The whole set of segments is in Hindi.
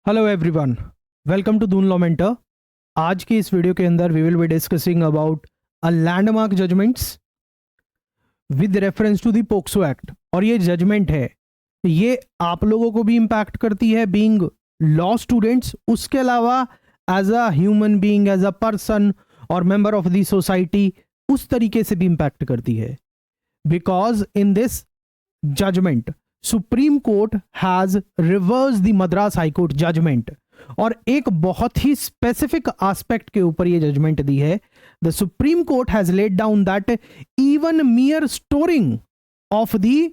Hello everyone, welcome to Doon law mentor. आज की इस वीडियो के अंदर we will be discussing about a landmark judgements with reference to the POCSO act. और ये जजमेंट है, ये आप लोगों को भी इम्पैक्ट करती है बीइंग लॉ स्टूडेंट्स, उसके अलावा as a human being, as a person और मेंबर ऑफ द सोसाइटी उस तरीके से भी इम्पैक्ट करती है। Because in this judgement supreme court has reverse the Madras high court judgement, और एक बहुत ही स्पेसिफिक एस्पेक्ट के ऊपर ये जजमेंट दी है। The supreme court has laid down that even mere storing of the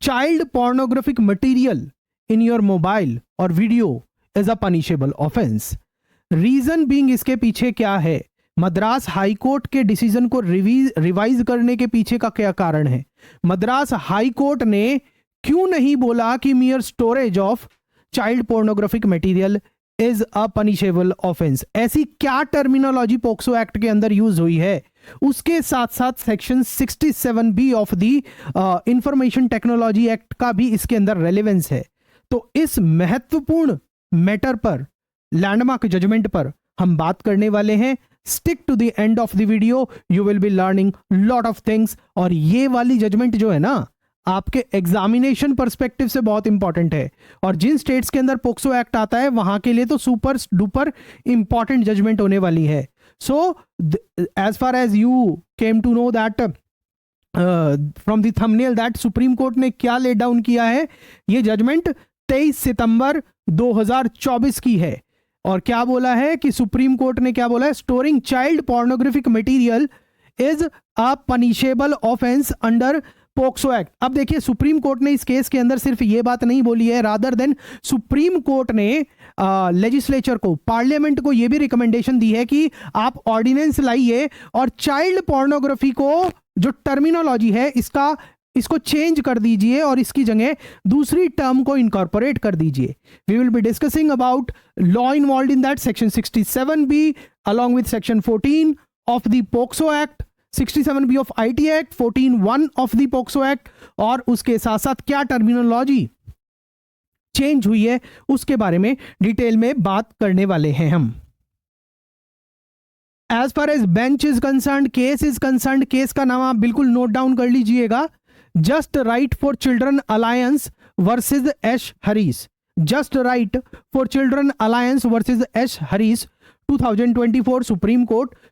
child pornographic material in your mobile और video is a punishable offence. Reason being, इसके पीछे क्या है, मद्रास हाई कोर्ट के डिसीजन को रिवाइज करने के पीछे का क्या कारण है। मद्रास हाई कोर्ट ने क्यों नहीं बोला कि मियर storage of child pornographic material is a punishable offence? ऐसी क्या टर्मिनोलॉजी पोक्सो एक्ट के अंदर यूज हुई है? उसके साथ साथ section 67B of the information technology act का भी इसके अंदर रेलेवेंस है। तो इस महत्वपूर्ण मैटर पर, लैंडमार्क जजमेंट पर हम बात करने वाले हैं। Stick to the end of the video, you will be learning lot of things. और ये वाली जजमेंट जो है ना, आपके एग्जामिनेशन पर्सपेक्टिव से बहुत इंपॉर्टेंट है, और जिन स्टेट्स के अंदर पोक्सो एक्ट आता है वहां के लिए तो सुपर डुपर इंपॉर्टेंट जजमेंट होने वाली है। So as far as you came to know that from the thumbnail that supreme court ने क्या लेट डाउन किया है, ये जजमेंट 23 सितंबर 2024 की है। और क्या बोला है कि सुप्रीम कोर्ट ने क्या बोला है, storing child pornographic material is a punishable offence under POCSO act. अब देखिए, सुप्रीम कोर्ट ने इस केस के अंदर सिर्फ ये बात नहीं बोली है, रादर देन सुप्रीम कोर्ट ने लेजिस्लेचर को, पार्लियामेंट को ये भी रिकमेंडेशन दी है कि आप ऑर्डिनेंस लाइए और चाइल्ड पोर्नोग्राफी को जो टर्मिनोलॉजी है इसको चेंज कर दीजिए और इसकी जगह दूसरी टर्म को इनकॉर्पोरेट कर दीजिए। We will be discussing about law involve in that, section 67B along with section 14 of the POCSO Act, 67B of IT Act, 14(1) of the POCSO Act, और उसके साथ साथ क्या टर्मिनोलॉजी चेंज हुई है उसके बारे में डिटेल में बात करने वाले हैं हम। As far as bench is concern, case is concern, case का नाम आप बिल्कुल नोट डाउन कर लीजिएगा, just right for children alliance versus S Harish. Just right for children alliance versus S Harish 2024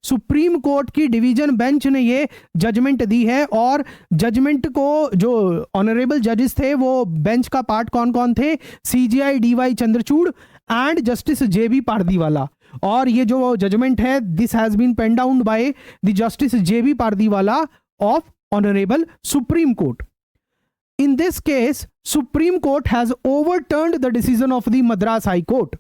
supreme court की डिवीजन बेंच ने ये जजमेंट दी है। और जजमेंट को जो ऑनरेबल जजेस थे, वो बेंच का पार्ट कौन कौन थे, CJI DY Chandrachud and justice JB Pardiwala. और ये जो जजमेंट है, this has been pen down by the justice JB Pardiwala of honourable supreme court. In this case supreme court has overturned the decision of the Madras high court.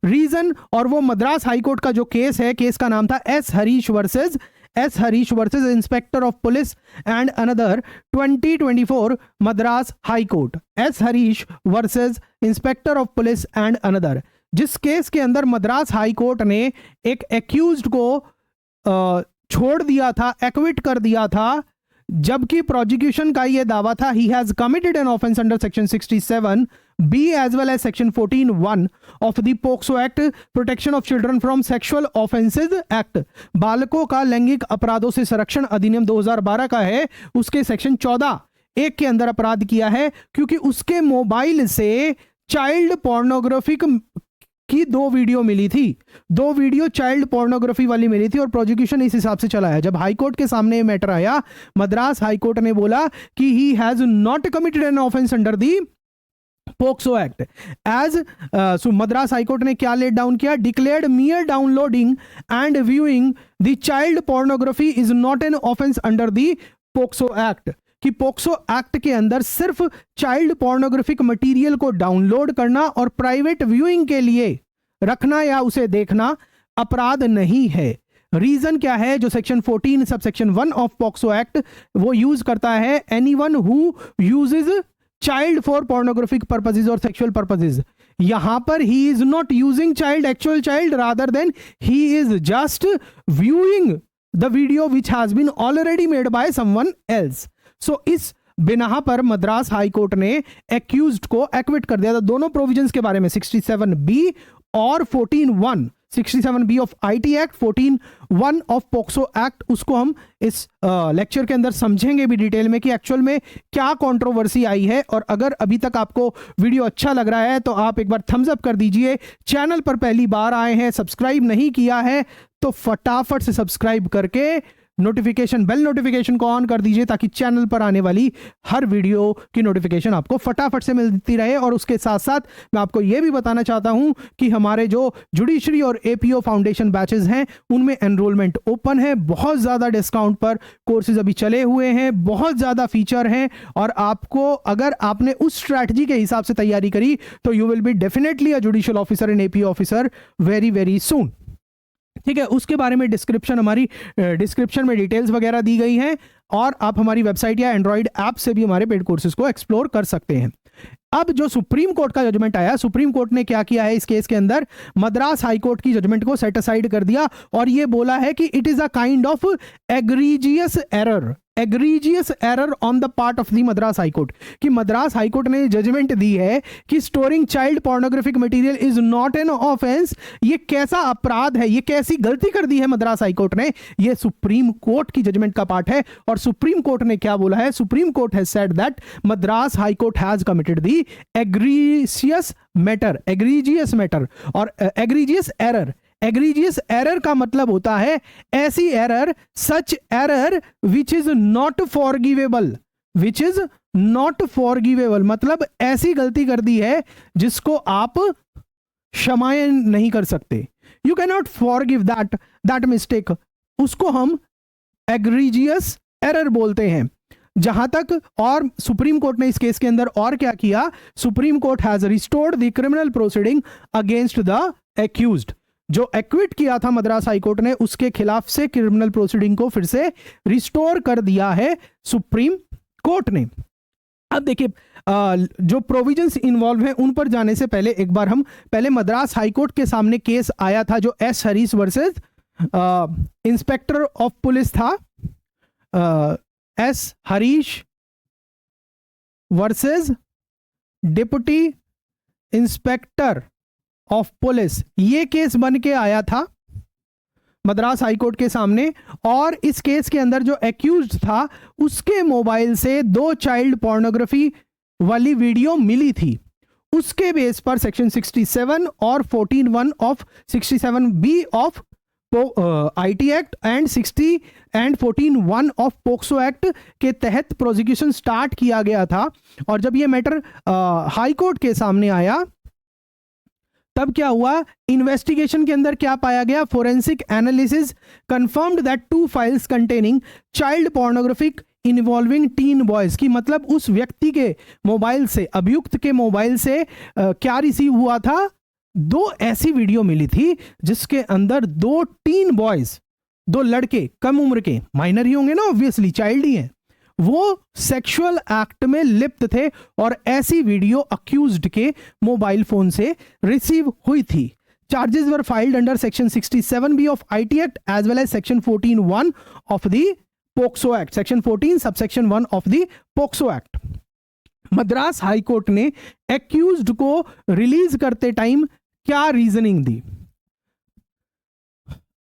Reason, और वो मद्रास हाई कोर्ट का जो केस है, केस का नाम था S Harish versus inspector of police and another 2024 Madras high court. S Harish versus inspector of police and another, जिस केस के अंदर मद्रास हाई कोर्ट ने एक एक्यूज्ड को छोड़ दिया था, एक्विट कर दिया था, जबकि प्रोसिक्यूशन का यह दावा था he has committed an offence under section 67B as well as section 14(1) of the POCSO act, protection of children from sexual offences act. बालकों का लैंगिक अपराधों से संरक्षण अधिनियम 2012 का है, उसके सेक्शन 14(1) के अंदर अपराध किया है, क्योंकि उसके मोबाइल से चाइल्ड पोर्नोग्राफिक की 2 वीडियो मिली थी, 2 वीडियो चाइल्ड पोर्नोग्राफी वाली मिली थी, और प्रोसिक्यूशन इस हिसाब से चला है। जब हाई कोर्ट के सामने ये मैटर आया, मद्रास हाई कोर्ट ने बोला कि he has not committed an offence under the POCSO act. As Madras high court ने क्या लेट डाउन किया, declared mere downloading and viewing the child pornography is not an offence under the POCSO act, कि पोक्सो एक्ट के अंदर सिर्फ चाइल्ड पोर्नोग्राफिक मटेरियल को डाउनलोड करना और प्राइवेट व्यूइंग के लिए रखना या उसे देखना अपराध नहीं है। रीजन क्या है, जो section 14 sub section 1 of POCSO act वो यूज करता है, anyone who uses child for pornographic purposes और सेक्सुअल पर्पसेस। यहां पर he is not using child, actual child, rather than he is just viewing the video which has been already made by someone else. So इस बिना पर मद्रास हाई कोर्ट ने एक्यूज्ड को एक्विट कर दिया था। दोनों प्रोविजंस के बारे में 67B और 14(1), 67B of IT act, 14(1) of POCSO act, उसको हम इस लेक्चर के अंदर समझेंगे भी डिटेल में कि एक्चुअल में क्या कंट्रोवर्सी आई है। और अगर अभी तक आपको वीडियो अच्छा लग रहा है तो आप एक बार थम्स अप कर दीजिए। चैनल पर पहली बार आए हैं, सब्सक्राइब नहीं किया है तो फटाफट से सब्सक्राइब करके नोटिफिकेशन बेल नोटिफिकेशन को ऑन कर दीजिए ताकि चैनल पर आने वाली हर वीडियो की नोटिफिकेशन आपको फटाफट से मिलती रहे। और उसके साथ साथ मैं आपको यह भी बताना चाहता हूं कि हमारे जो जुडिशरी और एपीओ फाउंडेशन बैचेस हैं उनमें एनरोलमेंट ओपन है। बहुत ज़्यादा डिस्काउंट पर कोर्सेज अभी चले हुए हैं, बहुत ज़्यादा फीचर हैं और आपको अगर आपने उस स्ट्रैटेजी के हिसाब से तैयारी करी तो you will be definitely a judicial officer and APO officer very very soon. ठीक है, उसके बारे में हमारी डिस्क्रिप्शन में डिटेल्स वगैरह दी गई हैं और आप हमारी वेबसाइट या एंड्रॉइड ऐप से भी हमारे पेड कोर्सेज को एक्सप्लोर कर सकते हैं। अब जो सुप्रीम कोर्ट का जजमेंट आया, सुप्रीम कोर्ट ने क्या किया है इस केस के अंदर, मद्रास हाई कोर्ट की जजमेंट को सेट असाइड कर दिया और यह बोला है कि it is a kind of egregious error on the part of the Madras high court, कि मद्रास हाई कोर्ट ने जजमेंट दी है कि storing child pornographic material is not an offence. ये कैसा अपराध है, ये कैसी गलती कर दी है मद्रास हाई कोर्ट ने, ये सुप्रीम कोर्ट की जजमेंट का पार्ट है। और सुप्रीम कोर्ट ने क्या बोला है, supreme court has said that Madras high court has committed the egregious matter और एग्रीजियस एरर। एग्रीजियस एरर का मतलब होता है ऐसी error, such error which is not forgivable, मतलब ऐसी गलती कर दी है जिसको आप क्षमाएं नहीं कर सकते। You can not forgive that mistake, उसको हम एग्रीजियस एरर बोलते हैं। जहां तक, और सुप्रीम कोर्ट ने इस केस के अंदर और क्या किया, supreme court has restored the criminal proceeding against the accused. जो एक्विट किया था मद्रास हाई कोर्ट ने, उसके खिलाफ से क्रिमिनल प्रोसीडिंग को फिर से रिस्टोर कर दिया है सुप्रीम कोर्ट ने। अब देखिए जो प्रोविजंस इन्वॉल्व हैं उन पर जाने से पहले एक बार हम पहले मद्रास हाई कोर्ट के सामने केस आया था जो S Harish versus inspector of police था, S Harish versus deputy inspector of police, ये केस बन के आया था मद्रास हाई कोर्ट के सामने। और इस केस के अंदर जो एक्यूज्ड था उसके मोबाइल से 2 चाइल्ड पोर्नोग्राफी वाली वीडियो मिली थी। उसके बेस पर सेक्शन 67 और 14(1) of 67B of IT act and 60 and 14(1) of POCSO act के तहत प्रोसिक्यूशन स्टार्ट किया गया था। और जब ये मैटर हाई कोर्ट के सामने आया तब क्या हुआ, इन्वेस्टिगेशन के अंदर क्या पाया गया, forensic analysis confirmed that 2 files containing child pornographic involving tin boys, की मतलब उस व्यक्ति के मोबाइल से, अभियुक्त के मोबाइल से क्या रिसीव हुआ था, 2 ऐसी वीडियो मिली थी जिसके अंदर 2 टीन बॉयज, 2 लड़के कम उम्र के, माइनर ही होंगे ना, ऑब्वियसली चाइल्ड ही हैं, वो सेक्सुअल एक्ट में लिप्त थे और ऐसी वीडियो अक्यूज्ड के मोबाइल फोन से रिसीव हुई थी। Charges were filed under section 67B of IT act as well as section 14(1) of the POCSO act, section 14 subsection 1 of the POCSO act. Madras high court ने एक्यूज्ड को रिलीज करते टाइम क्या रीजनिंग दी,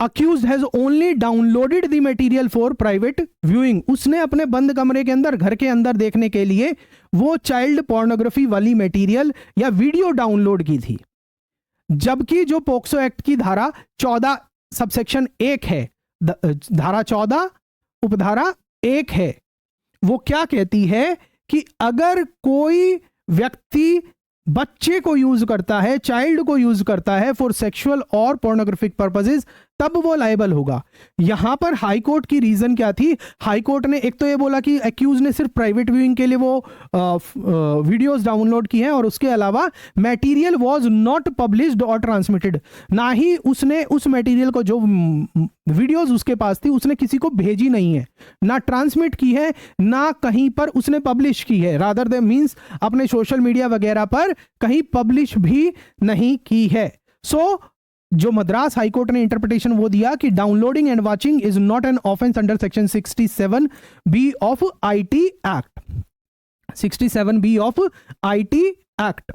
accused has only downloaded the material for private viewing, उसने अपने बंद कमरे के अंदर, घर के अंदर देखने के लिए वो चाइल्ड पोर्नोग्राफी वाली मटेरियल या वीडियो डाउनलोड की थी। जबकि जो पोक्सो एक्ट की धारा 14 सबसेक्शन 1 है, धारा 14 उपधारा 1 है, वो क्या कहती है कि अगर कोई व्यक्ति बच्चे को यूज करता है, चाइल्ड को यूज करता है फॉर सेक्सुअल और पोर्नोग्राफिक पर्पसेस, तब वो लायबल होगा। यहां पर हाई कोर्ट की रीजन क्या थी, हाई कोर्ट ने एक तो ये बोला कि एक्यूज ने सिर्फ प्राइवेट व्यूइंग के लिए वो वीडियोस डाउनलोड की हैं और उसके अलावा मटेरियल वाज नॉट पब्लिश्ड और ट्रांसमिटेड, ना ही उसने उस मटेरियल को, जो वीडियोस उसके पास थी, उसने किसी को भेजी नहीं है, ना ट्रांसमिट की है, ना कहीं पर उसने पब्लिश की है, रादर दे मींस अपने सोशल मीडिया वगैरह पर कहीं पब्लिश भी नहीं की है। सो जो मद्रास हाईकोर्ट ने इंटरप्रिटेशन वो दिया कि downloading and watching is not an offence under section 67B of IT act. 67B of IT act.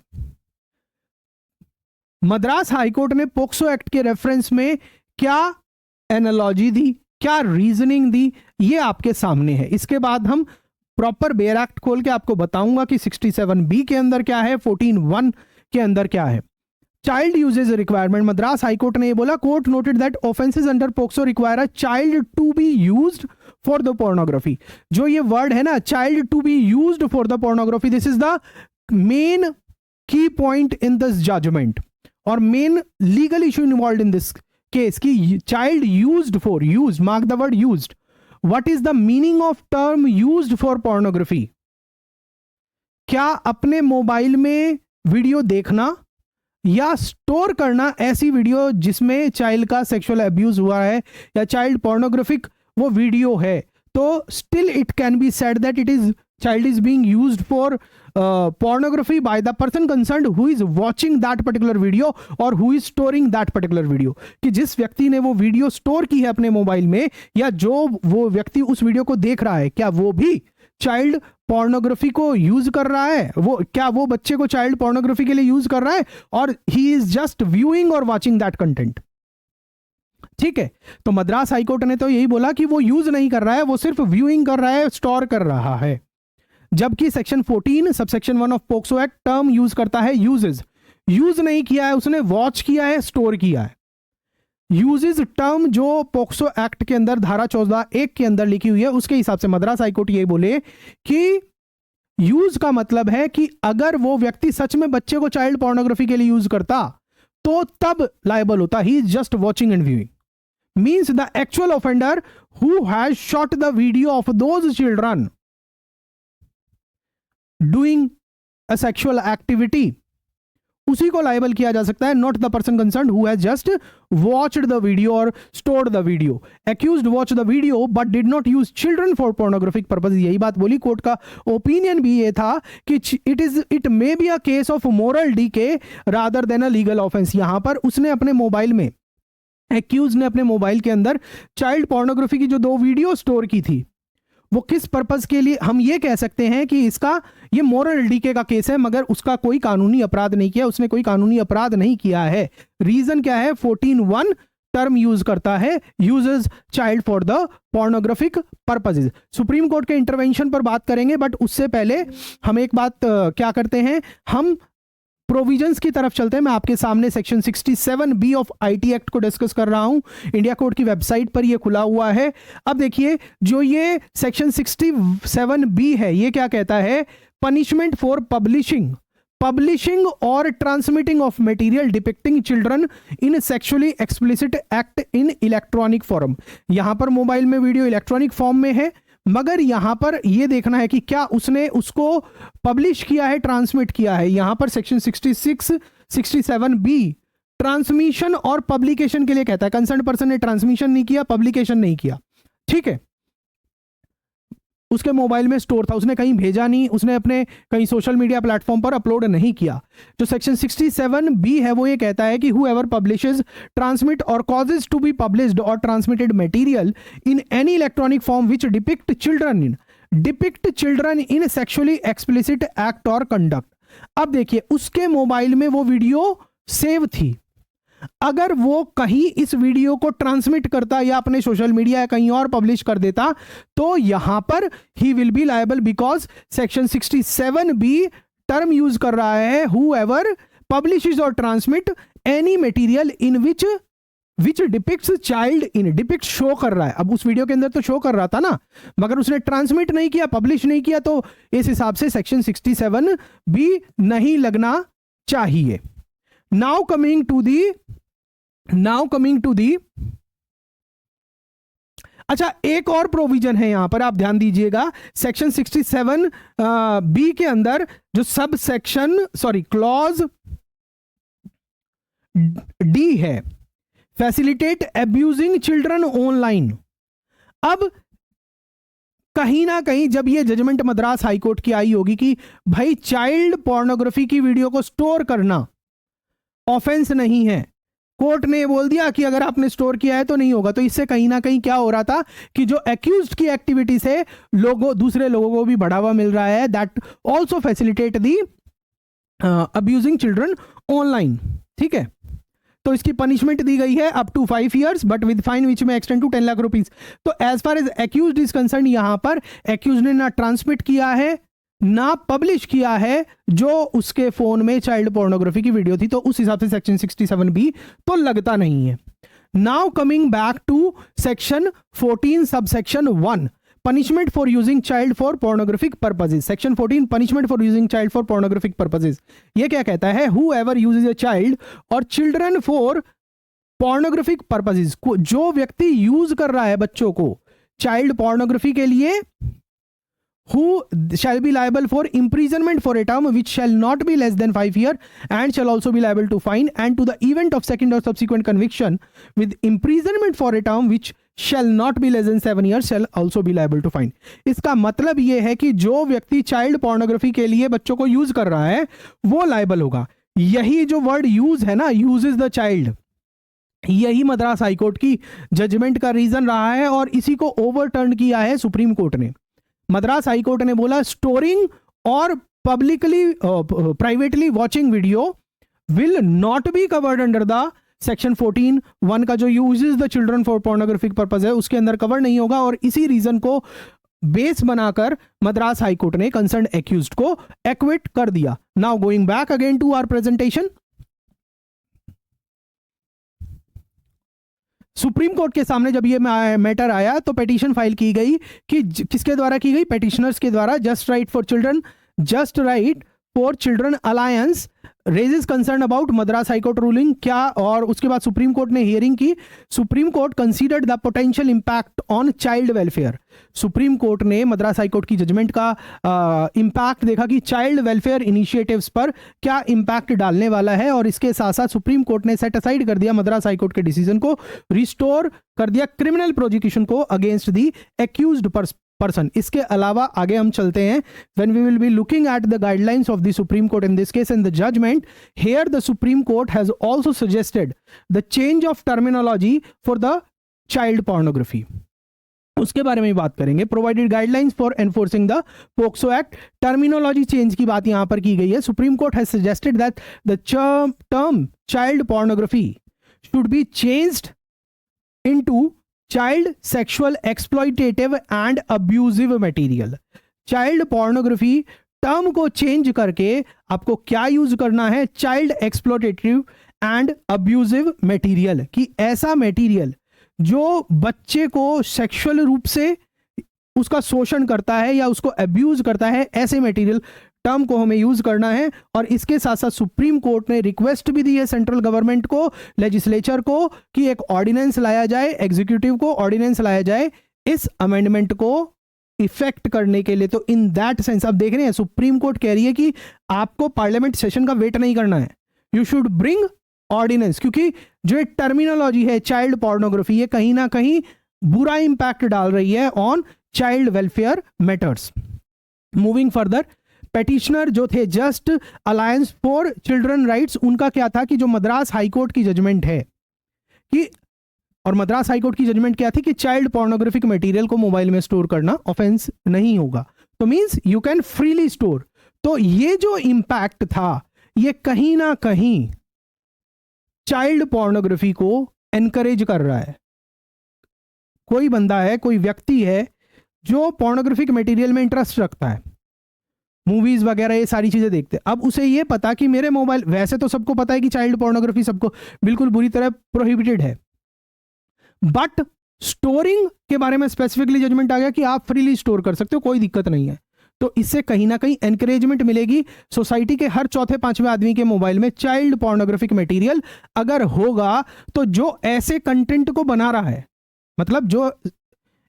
Madras high court ने पोक्सो एक्ट के रेफरेंस में क्या एनालॉजी दी, क्या रीजनिंग दी, ये आपके सामने है। इसके बाद हम प्रॉपर बेयर एक्ट खोल के आपको बताऊंगा कि 67B के अंदर क्या है, 14(1) के अंदर क्या है। Child uses requirement, Madras high court ने ये बोला, court noted that offences under POCSO require a child to be used for the pornography. जो ये वर्ड है ना, child to be used for the pornography, this is the main key point in this judgement और main legal issue involve in this case की child used for, used, mark the word used. What is the meaning of term used for pornography? क्या अपने मोबाइल में वीडियो देखना या स्टोर करना ऐसी वीडियो जिसमें चाइल्ड का सेक्सुअल अब्यूज हुआ है या चाइल्ड पोर्नोग्राफिक वो वीडियो है, तो still it can be said that it is child is being used for pornography by the person concerned who is watching that particular video or who is storing that particular video। कि जिस व्यक्ति ने वो वीडियो स्टोर की है अपने मोबाइल में या जो वो व्यक्ति उस वीडियो को देख रहा है, क्या वो भी चाइल्ड पोर्नोग्राफी को यूज कर रहा है, वो क्या वो बच्चे को चाइल्ड पोर्नोग्राफी के लिए यूज कर रहा है और ही इज जस्ट व्यूइंग और वाचिंग दैट कंटेंट। ठीक है, तो मद्रास हाईकोर्ट ने तो यही बोला कि वो यूज नहीं कर रहा है, वो सिर्फ व्यूइंग कर रहा है, स्टोर कर रहा है। जबकि section 14 subsection 1 of POCSO act term use करता है यूजेस। यूज नहीं किया है उसने, वॉच किया है, स्टोर किया है। यूजेस टर्म जो पोक्सो एक्ट के अंदर धारा 14(1) के अंदर लिखी हुई है, उसके हिसाब से मद्रास हाईकोर्ट ये बोले कि यूज का मतलब है कि अगर वो व्यक्ति सच में बच्चे को चाइल्ड पोर्नोग्राफी के लिए यूज करता तो तब लायबल होता। He is just watching and viewing. Means the actual offender who has shot the video of those children doing a sexual activity, उसी को लायबल किया जा सकता है, not the person concerned who has just watched the video और stored the video. Accused watch the video but did not use children for pornographic purpose. यही बात बोली, कोर्ट का ओपिनियन भी ये था कि it may be a case of moral decay rather than a legal offence. यहां पर उसने अपने मोबाइल में, एक्यूज ने अपने मोबाइल के अंदर चाइल्ड पोर्नोग्राफी की जो 2 वीडियो स्टोर की थी, वो किस पर्पस के लिए, हम ये कह सकते हैं कि इसका ये मोरल डीके का केस है, मगर उसका कोई कानूनी अपराध नहीं किया, उसने कोई कानूनी अपराध नहीं किया है। रीजन क्या है? 14(1) टर्म यूज करता है, uses child for the pornographic purposes. Supreme court के इंटरवेंशन पर बात करेंगे, बट उससे पहले हम एक बात क्या करते हैं, हम प्रोविजंस की तरफ चलते हैं। मैं आपके सामने section 67B of IT act को डिस्कस कर रहा हूं, इंडिया कोर्ट की वेबसाइट पर ये खुला हुआ है। अब देखिए, जो ये सेक्शन 67B है, ये क्या कहता है? पनिशमेंट फॉर पब्लिशिंग और transmitting of material depicting children in sexually explicit act in electronic form. यहां पर मोबाइल में वीडियो इलेक्ट्रॉनिक फॉर्म में है, मगर यहां पर यह देखना है कि क्या उसने उसको पब्लिश किया है, ट्रांसमिट किया है। यहां पर सेक्शन 67B ट्रांसमिशन और पब्लिकेशन के लिए कहता है। कंसर्न पर्सन ने ट्रांसमिशन नहीं किया, पब्लिकेशन नहीं किया, ठीक है, उसके मोबाइल में स्टोर था, उसने कहीं भेजा नहीं, उसने अपने कहीं सोशल मीडिया प्लेटफॉर्म पर अपलोड नहीं किया। जो सेक्शन 67B है वो ये कहता है कि whoever publishes, transmit or causes to be published or transmitted material in any electronic form which depict children in sexually explicit act or conduct। अब देखिए, उसके मोबाइल में वो वीडियो सेव थी, अगर वो कहीं इस वीडियो को ट्रांसमिट करता या अपने सोशल मीडिया या कहीं और पब्लिश कर देता, तो यहां पर he will be liable, because section 67B term use कर रहा है whoever publishes or transmit any material in which depicts child in। Depict show कर रहा है, अब उस वीडियो के अंदर तो शो कर रहा था ना, मगर उसने ट्रांसमिट नहीं किया, पब्लिश नहीं किया, तो इस हिसाब से सेक्शन 67B नहीं लगना चाहिए। Now coming to the अच्छा, एक और प्रोविजन है यहां पर, आप ध्यान दीजिएगा। सेक्शन 67B के अंदर जो सब सेक्शन क्लॉज D है, फैसिलिटेट एब्यूजिंग चिल्ड्रन ऑनलाइन। अब कहीं ना कहीं जब ये जजमेंट मद्रास हाईकोर्ट की आई होगी कि भाई चाइल्ड पोर्नोग्राफी की वीडियो को स्टोर करना ऑफेंस नहीं है, कोर्ट ने बोल दिया कि अगर आपने स्टोर किया है तो नहीं होगा। तो इससे कहीं ना कहीं क्या हो रहा था कि जो एक्यूज्ड की एक्टिविटी से दूसरे लोगों को भी बढ़ावा मिल रहा है, that also facilitate the abusing children online. ठीक है, तो इसकी पनिशमेंट दी गई है up to 5 years but with fine which may extend to 10 lakh rupees. तो as far as accused is concern, यहां पर एक्यूज्ड ने ना ट्रांसमिट किया है ना पब्लिश किया है जो उसके फोन में चाइल्ड पोर्नोग्राफी की वीडियो थी, तो उस हिसाब से सेक्शन 67B तो लगता नहीं है। Now coming back to section 14 subsection 1, punishment for using child for pornographic purposes। section 14 punishment for using child for pornographic purposes, ये क्या कहता है? whoever uses a child or children for pornographic purposes, जो व्यक्ति यूज कर रहा है बच्चों को चाइल्ड पोर्नोग्राफी के लिए, who shall be liable for imprisonment for a term which shall not be less than 5 years and shall also be liable to fine and to the event of second or subsequent conviction with imprisonment for a term which shall not be less than 7 years shall also be liable to fine। इसका मतलब ये है कि जो व्यक्ति चाइल्ड पोर्नोग्राफी के लिए बच्चों को यूज कर रहा है वो लाइबल होगा। यही जो वर्ड यूज है ना, यूज इज द चाइल्ड, यही मद्रास हाईकोर्ट की जजमेंट का रीजन रहा है और इसी को ओवरटर्न किया है सुप्रीम कोर्ट ने। मद्रास हाईकोर्ट ने बोला स्टोरिंग और publicly privately watching video will not be covered under the section 14(1) का जो uses the children for pornographic purpose है उसके अंदर कवर नहीं होगा। और इसी रीजन को बेस बनाकर मद्रास हाईकोर्ट ने कंसर्न एक्यूज्ड को एक्विट कर दिया। Now going back again to our presentation, supreme court के सामने जब ये मैटर आया तो पिटीशन फाइल की गई कि किसके द्वारा की गई? पेटिशनर्स के द्वारा। Just right for children alliance raises concern about Madras high court ruling. क्या? और उसके बाद सुप्रीम कोर्ट ने हियरिंग की। Supreme court considered the potential impact on child welfare. Supreme court ने मद्रास हाईकोर्ट की जजमेंट का इंपैक्ट देखा कि चाइल्ड वेलफेयर इनिशिएटिव्स पर क्या इंपैक्ट डालने वाला है, और इसके साथ साथ सुप्रीम कोर्ट ने सेट असाइड कर दिया मद्रास हाईकोर्ट के डिसीजन को, रिस्टोर कर दिया क्रिमिनल प्रोसिक्यूशन को अगेंस्ट दी एक्यूज्ड पर्सन। इसके अलावा आगे हम चलते हैं, when we will be looking at the guidelines of the Supreme Court in this case and the judgment, here the Supreme Court has also suggested the change of terminology for the child pornography। उसके बारे में बात करेंगे। Provided guidelines for enforcing the POCSO act, terminology change की बात यहां पर की गई है। Supreme court has suggested that the term child pornography should be changed into child sexual exploitative and abusive material. Child pornography term को चेंज करके आपको क्या यूज करना है? Child exploitative and abusive material, कि ऐसा मटेरियल जो बच्चे को सेक्सुअल रूप से उसका शोषण करता है या उसको अब्यूज करता है, ऐसे मटेरियल टर्म को हमें यूज करना है। और इसके साथ साथ सुप्रीम कोर्ट ने रिक्वेस्ट भी दी है सेंट्रल गवर्नमेंट को, लेजिस्लेचर को, कि एक ऑर्डिनेंस लाया जाए, एग्जीक्यूटिव को ऑर्डिनेंस लाया जाए इस अमेंडमेंट को इफेक्ट करने के लिए। तो इन दैट सेंस अब देख रहे हैं सुप्रीम कोर्ट कह रही है कि आपको पार्लियामेंट सेशन का वेट नहीं करना है, यू शुड ब्रिंग ऑर्डिनेंस, क्योंकि जो टर्मिनोलॉजी है चाइल्ड पोर्नोग्राफी ये कहीं ना कहीं बुरा इंपैक्ट डाल रही है on child welfare matters. Moving further, petitioner जो थे just alliance for children rights, उनका क्या था कि जो मद्रास हाईकोर्ट की जजमेंट है कि, और मद्रास हाईकोर्ट की जजमेंट क्या थी कि चाइल्ड पोर्नोग्राफिक मटेरियल को मोबाइल में स्टोर करना ऑफेंस नहीं होगा, तो means you can freely store. तो ये जो इंपैक्ट था ये कहीं ना कहीं चाइल्ड पोर्नोग्राफी को एनकरेज कर रहा है। कोई बंदा है, कोई व्यक्ति है जो पोर्नोग्राफिक मटेरियल में इंटरेस्ट रखता है, मूवीज वगैरह ये सारी चीजें देखते हैं, अब उसे ये पता कि मेरे मोबाइल, वैसे तो सबको पता है कि चाइल्ड पोर्नोग्राफी सबको बिल्कुल बुरी तरह प्रोहिबिटेड है, बट स्टोरिंग के बारे में स्पेसिफिकली जजमेंट आ गया कि आप फ्रीली स्टोर कर सकते हो, कोई दिक्कत नहीं है। तो इससे कहीं ना कहीं एनकरेजमेंट मिलेगी, सोसाइटी के हर चौथे पांचवें आदमी के मोबाइल में चाइल्ड पोर्नोग्राफिक मटेरियल अगर होगा तो जो ऐसे कंटेंट को बना रहा है, मतलब जो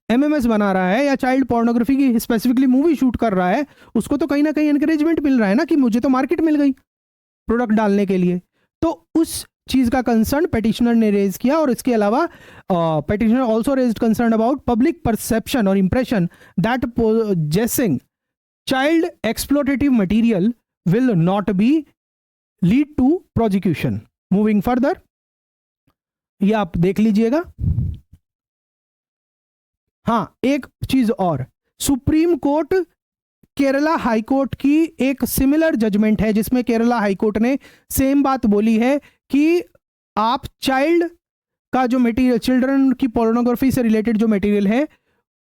एमएमएस बना रहा है या चाइल्ड पोर्नोग्राफी की स्पेसिफिकली मूवी शूट कर रहा है, उसको तो कहीं ना कहीं एनकरेजमेंट मिल रहा है ना, कि मुझे तो मार्केट मिल गई प्रोडक्ट डालने के लिए। तो उस चीज का कंसर्न पेटिशनर ने रेज किया। और इसके अलावा petitioner also raised concern about public perception और impression that possessing child exploitative material will not be lead to prosecution. Moving further, ये आप देख लीजिएगा। हाँ, एक चीज और, supreme court Kerala high court की एक सिमिलर जजमेंट है जिसमें केरला हाई कोर्ट ने सेम बात बोली है कि आप चाइल्ड का जो मटेरियल, चिल्ड्रन की पोर्नोग्राफी से रिलेटेड जो मटेरियल है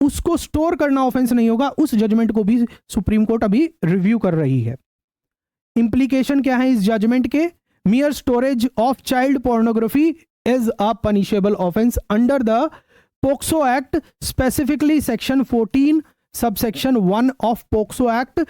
उसको स्टोर करना ऑफेंस नहीं होगा। उस जजमेंट को भी सुप्रीम कोर्ट अभी रिव्यू कर रही है। इंप्लीकेशन क्या है इस जजमेंट के? मियर storage of child pornography is a punishable offence under the POCSO act, specifically section 14 subsection 1 of POCSO act.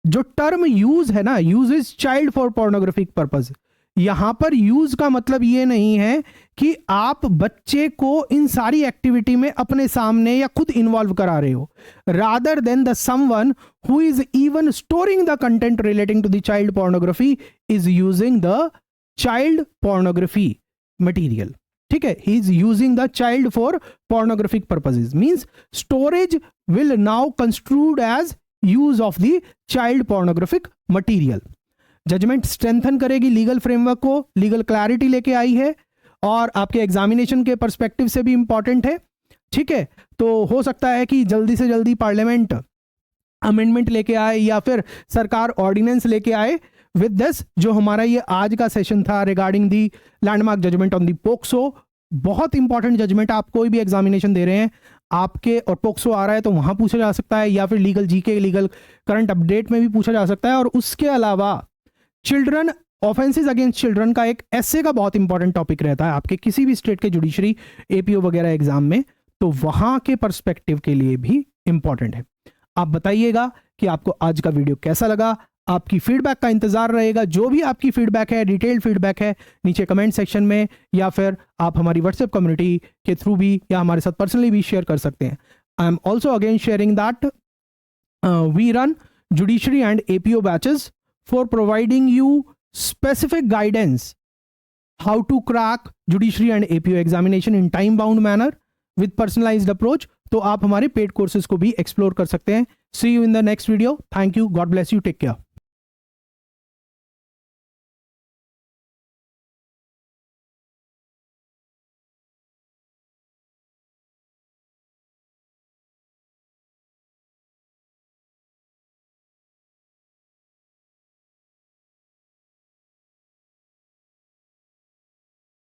जो टर्म यूज है ना, use is child for pornographic purpose, यहां पर यूज का मतलब ये नहीं है कि आप बच्चे को इन सारी एक्टिविटी में अपने सामने या खुद इन्वॉल्व करा रहे हो, rather than the someone who is even storing the content relating to the child pornography is using the child pornography material. ठीक है, he is using the child for pornographic purposes, means storage will now construed as use of the child pornographic material. Judgement strengthen करेगी लीगल फ्रेमवर्क को, लीगल क्लैरिटी लेके आई है और आपके एग्जामिनेशन के पर्सपेक्टिव से भी इंपॉर्टेंट है। ठीक है, तो हो सकता है कि जल्दी से जल्दी पार्लियामेंट अमेंडमेंट लेके आए या फिर सरकार ऑर्डिनेंस लेके आए। विद दिस जो हमारा ये आज का सेशन था regarding the landmark judgment on the POCSO, बहुत इंपॉर्टेंट जजमेंट। आप कोई भी एग्जामिनेशन दे रहे हैं आपके और पोक्सो आ रहा है तो वहां पूछा जा सकता है, या फिर legal GK, legal current update में भी पूछा जा सकता है। और उसके अलावा चिल्ड्रन ऑफेंसेस अगेंस्ट चिल्ड्रन का एक ऐसे का बहुत इंपॉर्टेंट टॉपिक रहता है आपके किसी भी स्टेट के जुडिशरी, एपीओ वगैरह एग्जाम में, तो वहां के पर्सपेक्टिव के लिए भी इंपॉर्टेंट है। आप बताइएगा कि आपको आज का वीडियो कैसा लगा। आपकी फीडबैक का इंतजार रहेगा। जो भी आपकी फीडबैक है, डिटेल्ड फीडबैक है, नीचे कमेंट सेक्शन में या फिर आप हमारी व्हाट्सएप कम्युनिटी के थ्रू भी या हमारे साथ पर्सनली भी शेयर कर सकते हैं। I am also again sharing that we run judiciary and APO batches for providing you specific guidance how to crack judiciary and APO examination in time bound manner with personalized approach। तो आप हमारे पेड कोर्सेज को भी एक्सप्लोर कर सकते हैं। See you in the next video. Thank you. God bless you. Take care.